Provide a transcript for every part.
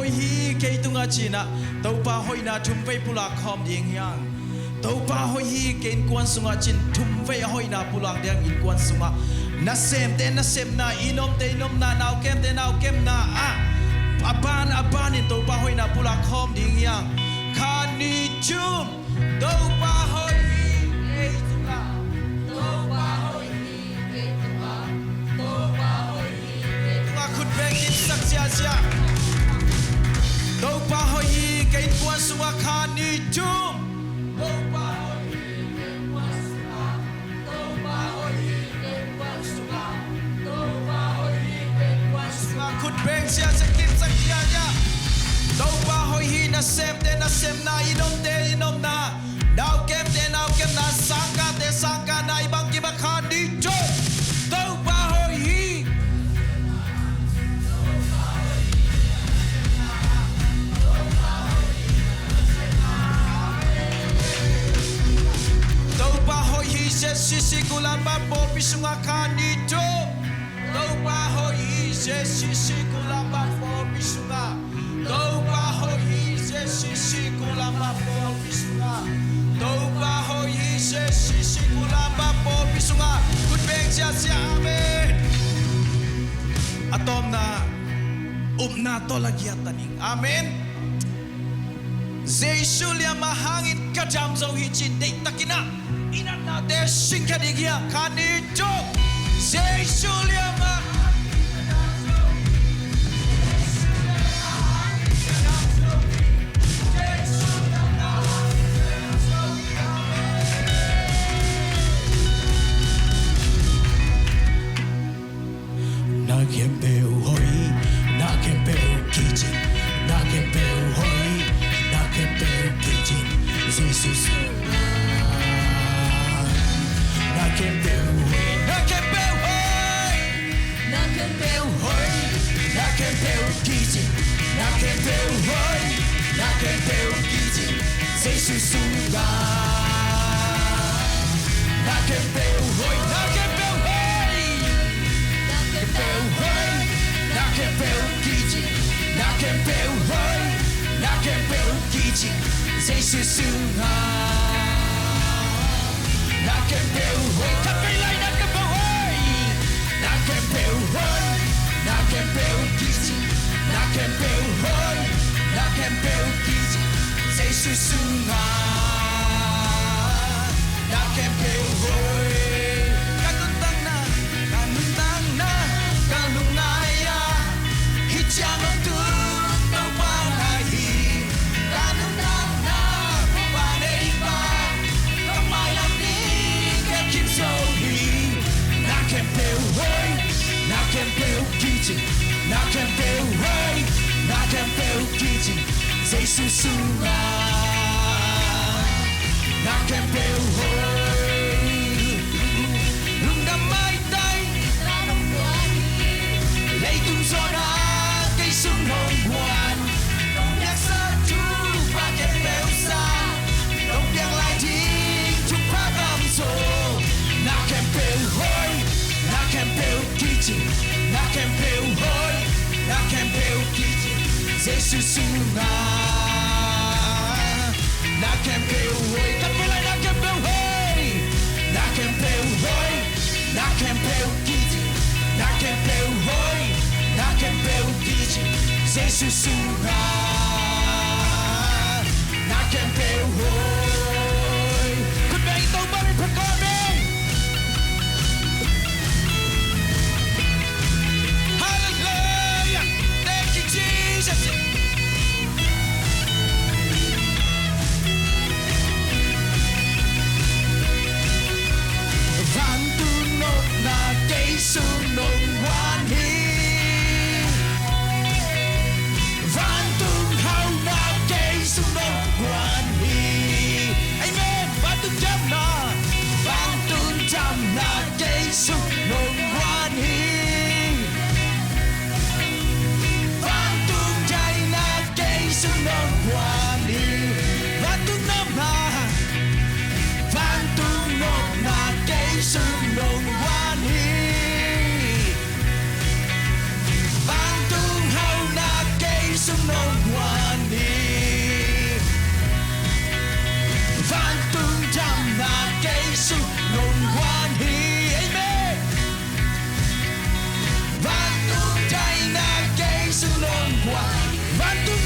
hoi hi ke tunga china to pa hoi na thum ve pula khom ding yang to pa hoi hi ke in kwan sunga chin thum ve hoi na pula ding in kwan sunga na sem na inom na nau kem na aban in to pa hoi na pula khom ding yang khani chum to pa hoi hi ke tunga to pa hoi hi ke tunga to pa hoi hi ke tunga khut ve kin sak sia to pa hoi hi ke in kwan sunga khani chum to pa hoi hi ke kwan sunga to pa hoi hi ke kwan sunga to pa hoi hi ke kwan sunga khut ve sia kin sak sia to pa hoi hi na sem na inom na nau kem na sangka na ibang ki ba khani chum to pa hoi hi Sisi kulamba popi sunga khani cho to pa hoi je sisi kulamba popi sunga to pa hoi je sisi kulamba popi sunga to pa hoi je sisi kulamba popi sunga good bang sia amen atom na umna to lagi ataning amen Jesu lia mahangin kajam zo hi chin dei takina ina na de singka digia khani cho Jesu lia ma na kem beu hoi na kem beu kitchen na kem beu hoi na kem beu kitchen Jesus na kem beu hoi na kem beu hoi na kem beu hoi na kem beu kitchen na kem beu hoi na kem beu kitchen Jesus sunga na kem beu hoi na kem beu hoi na kem beu hoi na kem beu kitchen na kem beu hoi na kem beu kitchen Jesus sunga na kem beu hoi cắt bay lại na kem beu hoi na kem beu hoi na kem beu kitchen na kem beu hoi na kem beu kitchen Jesus sunga na kem beu hoi kanung na kanung na ya hichang tu tau pa nai hi kanung na pa nei ba kamai lam ni ke kim so hi na kem beu hoi na kem beu kitchen na kem beu hoi na kem beu kitchen Jesus sunga na kem beu hoi lung đam mai tay lấy tung gió đá cây sung hồn hoàn đồng nhạc sa chu và kem beu sa đồng nhạc lại đi chúc phá gam sổ na kem beu hoi na kem beu kitchen na kem beu hoi na kem beu kitchen Jesus sunga na kem beu hoi cắt với lại na kem beu hoi na kem beu hoi na kem beu kitchen na kem beu hoi na kem beu kitchen Jesus sunga na kem beu hoiคุณแม่อีต้องมาเป็นพระกรเองHallelujah thank you Jesus Van tu nốt na cây sun nong hoan hi Van tu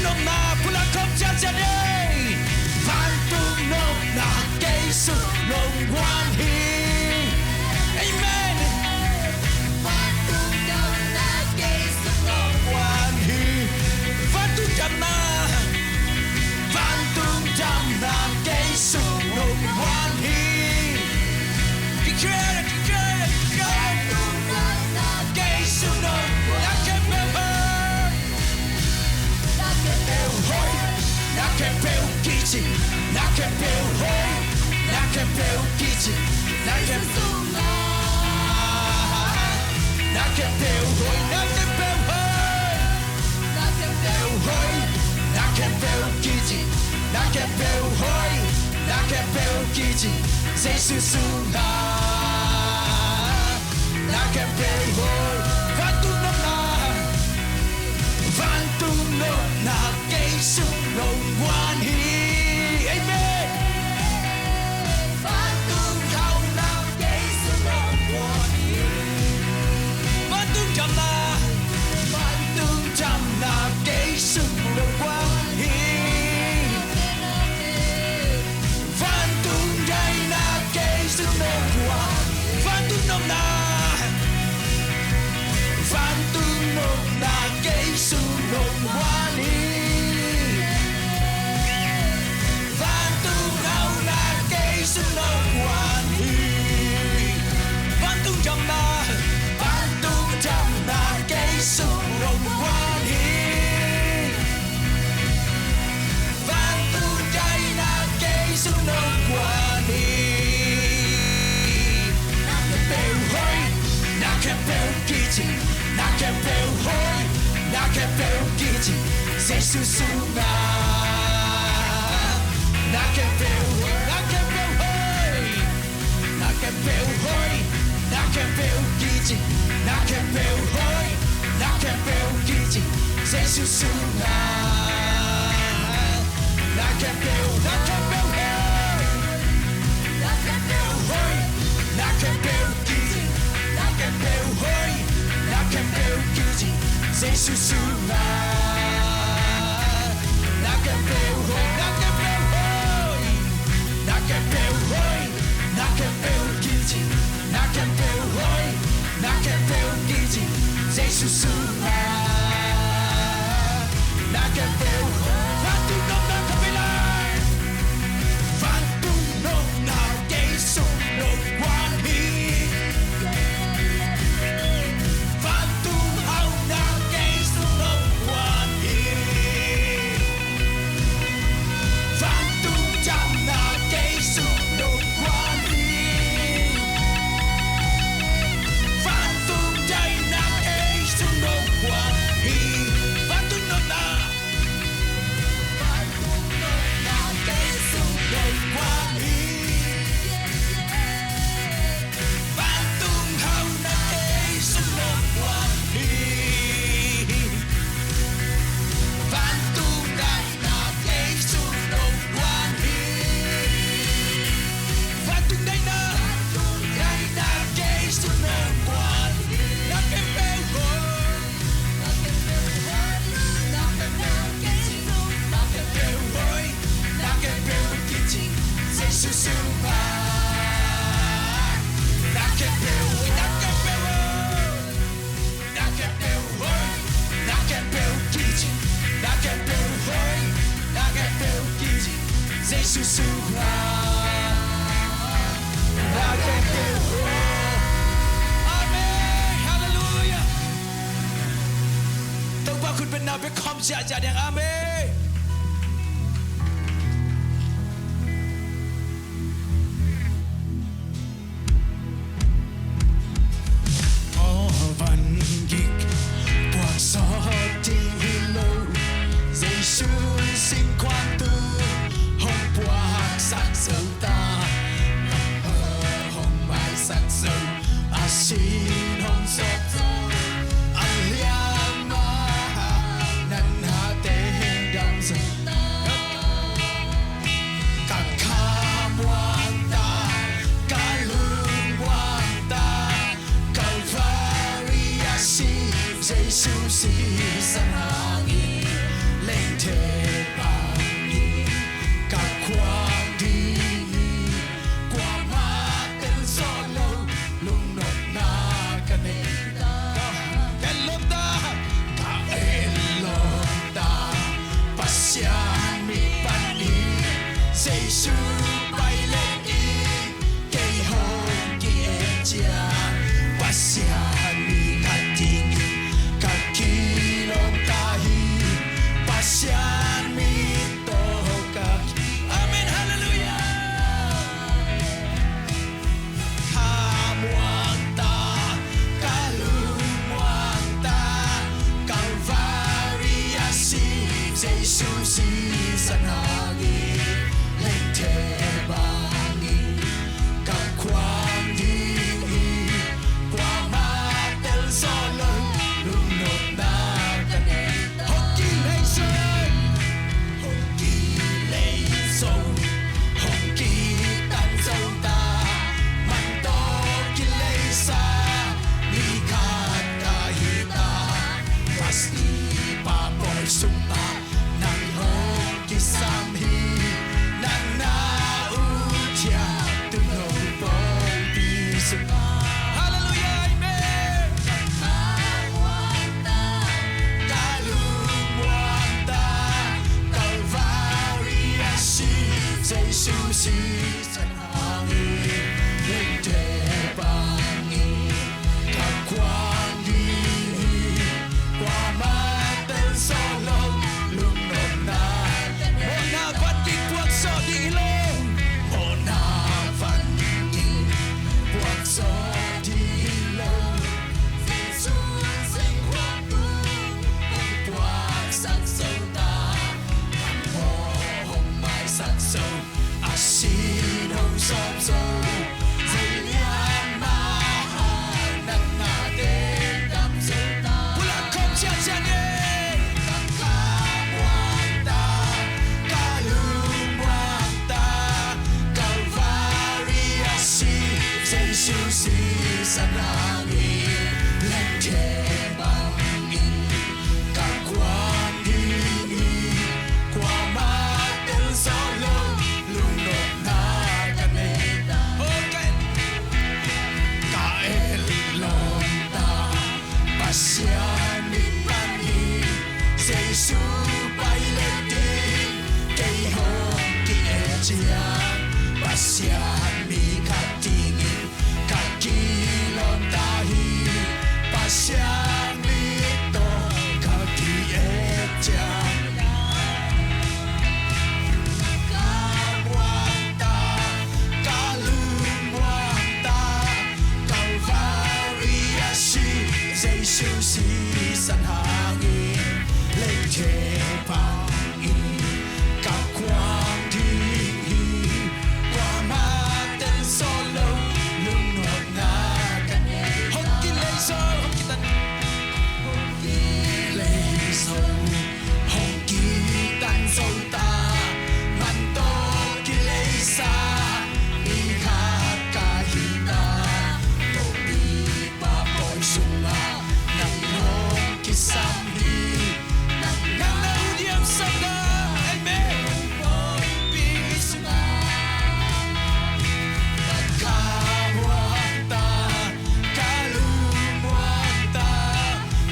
nôm na pula kom cha cha đây van tung nôm na Giêsu lòng quan hi amen van tung nôm na Giêsu lòng quan hi van tung chăm na van tung chăm na Giêsu lòng quan hi declare van tung nôm na Giêsu lòng quan hi Nakepeukiti, nakepeuhoi, nakepeukiti, nakepeuhoi, nakepeuhoi, nakepeuhoi, nakepeukiti, nakepeuhoi, nakepeukiti, Jesusunga, nakepeuhoi, vantunok na Giêsu lòng quan hi amen vantung khao na Giêsu lòng quan hi vantung chăm na Giêsu lòng quan hi vantung dai na Giêsu lòng quan vantung nom na vantung nom na Giêsu lòng quan hi vantung hau na Giêsu lòng quan hi vantung chăm na Giêsu lòng quan hi vantung dai na Giêsu lòng quan hi nakepeuhoi nakepeuhoi nakepeuhoi Giêsu sunga nakepeuhoi nakepeuhoi nakepeuhoi Giêsu sunga nakepeuhoi Giêsu sunga nakepeuhoi Giêsu sunga nakepeuhoi vantung nom na kapilai vantung nom na Giêsu lòng quan hi vantung hau na Giêsu lòng quan hi vantung chăm na Giêsu lòng quan hi vantung dai na Giêsu lòng quan hi vantung nom na Giêsu lòng quan hi vantung hau na Giêsu lòng quan hi vantung dai na Giêsu lòng quan hi vantung dai na Giêsu lòng quan hi nakepeuhoi Giêsu sunga nakepeuhoi Giêsu sunga nakepeuhoi amen hallelujah ต้องว่าคุณเป็นนาเป็นคอมเสียใจอย่างอาเมนXin hồng sốt anh liang ma nan ha te 稣是神下的灵贴帮你，跟狂的你，挂马的所能，路诺那个你，好基雷神，好基雷神，好基丹走达，曼多基雷萨，你看卡伊达，巴斯蒂巴波苏达。是神下的灵贴帮你，跟狂的你，挂马的所能，路诺那，我那反击光所的龙，我那反击光所的龙，非出生活度，红光闪烁大，我红麦闪烁。心中所走，最亮马那那的感受到，不让空下下呢，卡瓦达，卡鲁瓦达，卡瓦里亚西，谁熟悉山那里，冷天帮你，卡光的你，挂马的所路。下你班你，谁输败了的，给红的家，把下你卡定卡基隆大伊，把下你多卡基家。谁熟悉山下的灵贴帮你，跟狂的你，挂马的所能，路诺那个你，红基雷索，红基雷索，红基丹走达，曼多基雷萨，你卡卡伊达，多比巴波苏啊。Sambi, nang udiam sabda, amen. Kawata, kalumwata,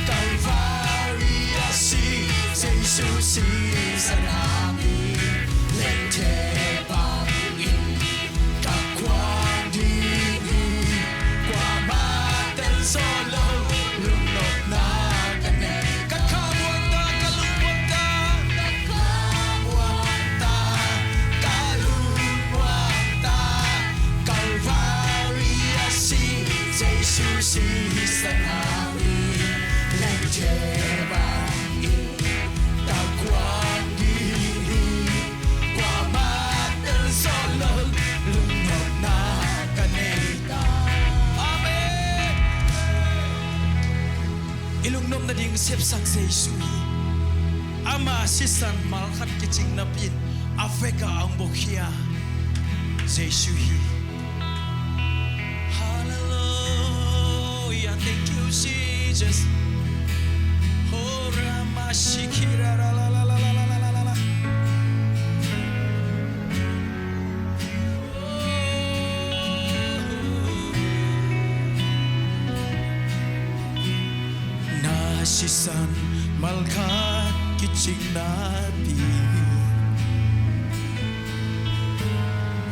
Calvaria si, Jesus si sanami, lente pangin, kakwang dini, kwamatan solo, lunok na.是神下的灵贴帮你，到光的你，挂马的所能，路诺那个你达。阿门。Ilungnom na ding sepsak sa Isuhi. Ama sisan malkat kicing napin, Afrika ang bukhya sa Isuhi. Thank you, Jesus. Oh, Ramashikira, la la la la la la la la. Nasisan malkat kicing nabi,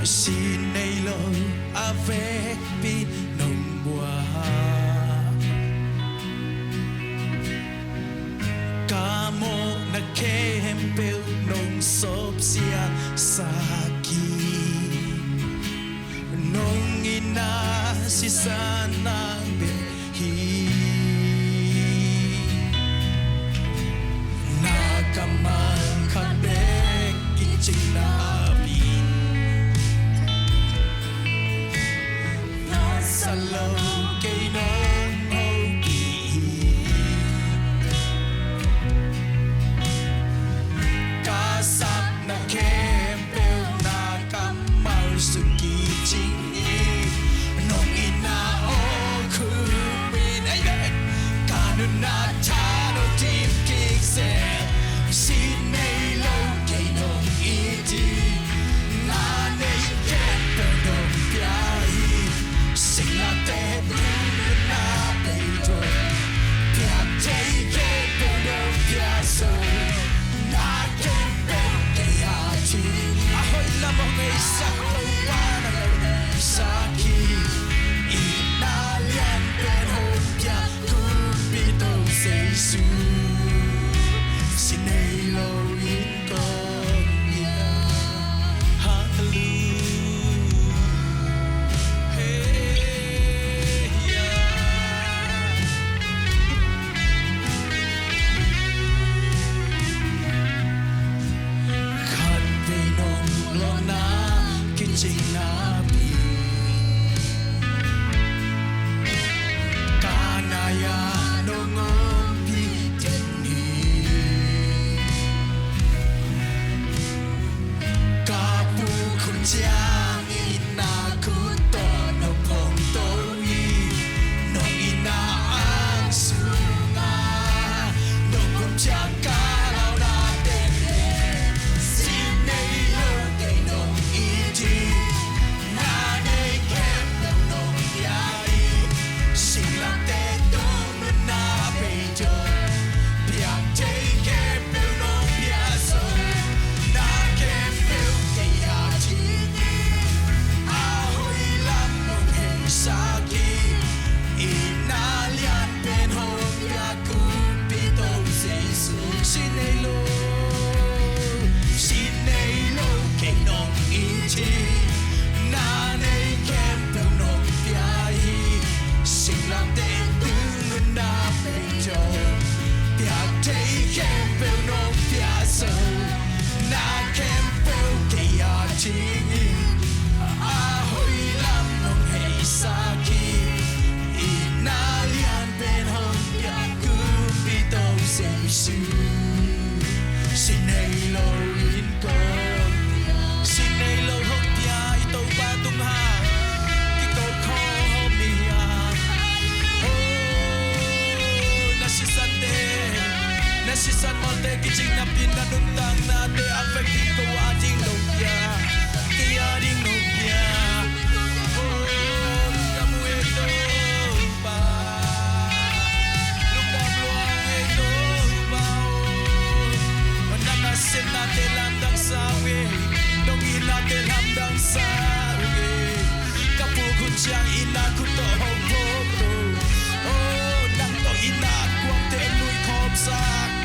sinaylo avec pinongbuah. Kamo nagkempel nung sob siya sa akin, nung inasisan ng behi, nagkamangka pinanundang natin ang pagking ko ating lumpia kaya ding lumpia oh kamu ito ba lukang luang ito ba mananasin natin landang sawi dongin natin hamdang sawi kapugod siyang inakuto hoboto oh nang to inakwang teluy kopsak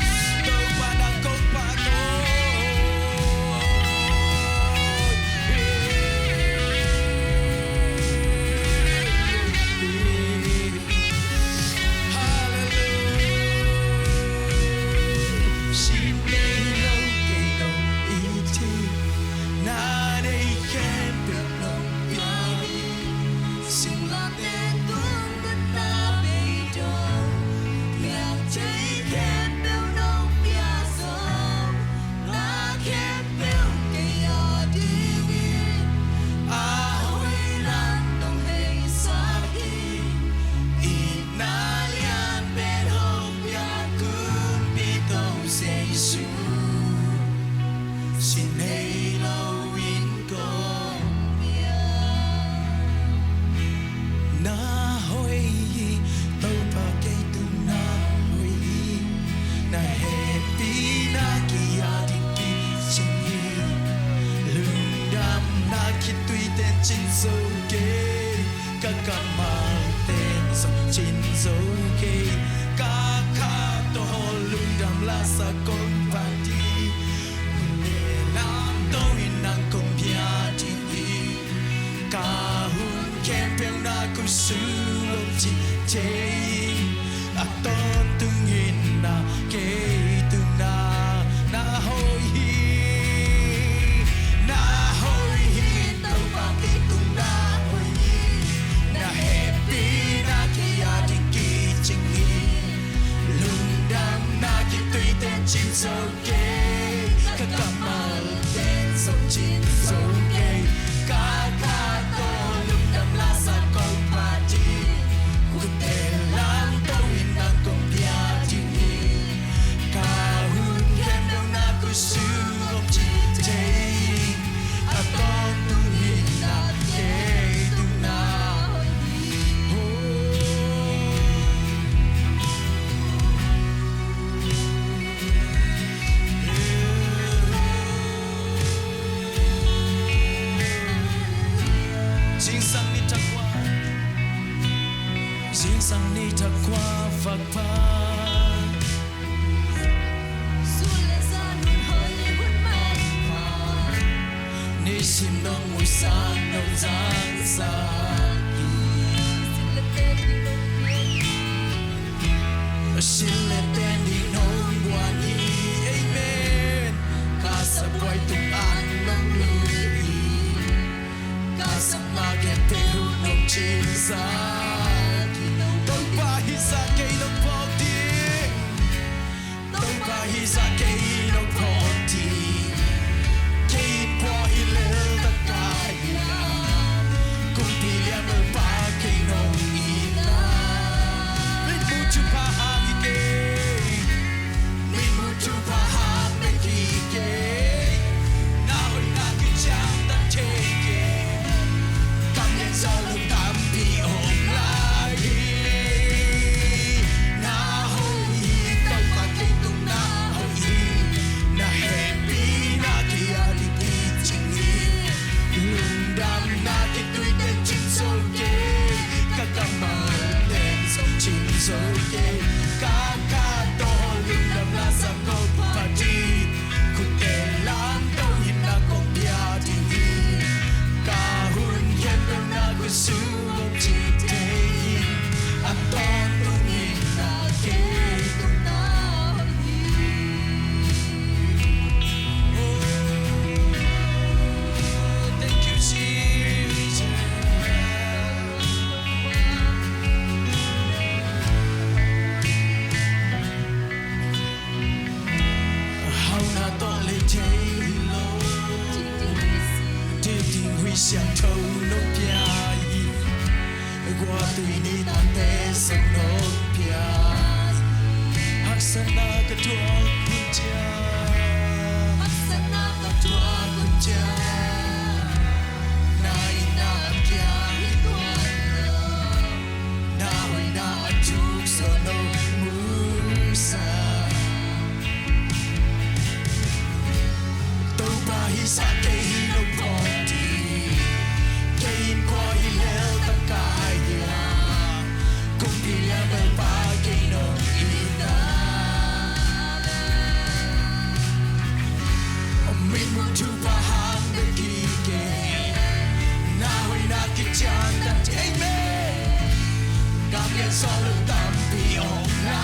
Sana ketua puja hi sa ke hi no poti ke in ko hi leo ta kai dia kum dia bel pa ke no ina min mun tu pa hang de ki ke na hoi na ki chan ta amen kam yen so lu tam pi ong na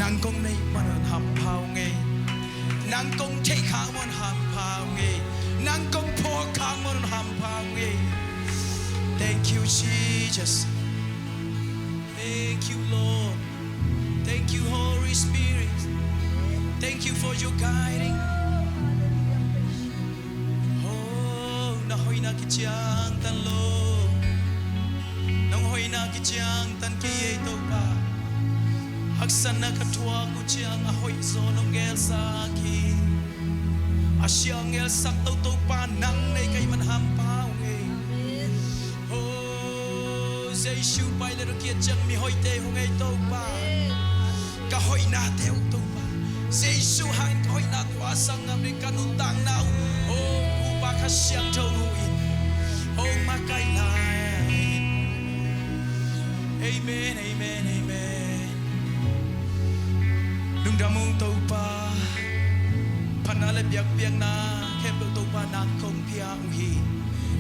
nang kong nei manon ham phao nge nang kong chei khang mon ham phao nge nang kong pho khang mon ham phao nge. Thank you Jesus, thank you Lord, thank you Holy Spirit, thank you for your guiding. Oh na hoi na ki chiang tan lo nong hoi na ki chiang tan ki ye to pa Aksana katua kuciang ahoy zonong gel saki asyang gel sak tau tau panang nei kay manhampaw ngay oh Jesu pai le rokiet jang mi hoy te hungay tau pa kahoy na te tau pa Jesu hain kahoy na tuasang amri kanutang na oh upa kasyang tau huin oh makay lain. Amen, amen, amen. Nung damong tau pa panale biak biak na kempo tau pa na kong piao hi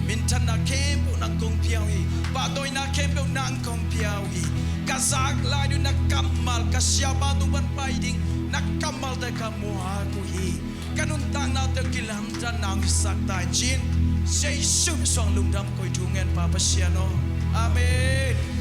mintan na kempo na kong piao hi patoy na kempo na kong piao hi kazak lai na kamal kasyaba tu ban paiding na kamal ta kamua ku hi kanun tang na te kilam tan nang sak ta jin Jesu song lung dam koi tungen pa pasiano amen.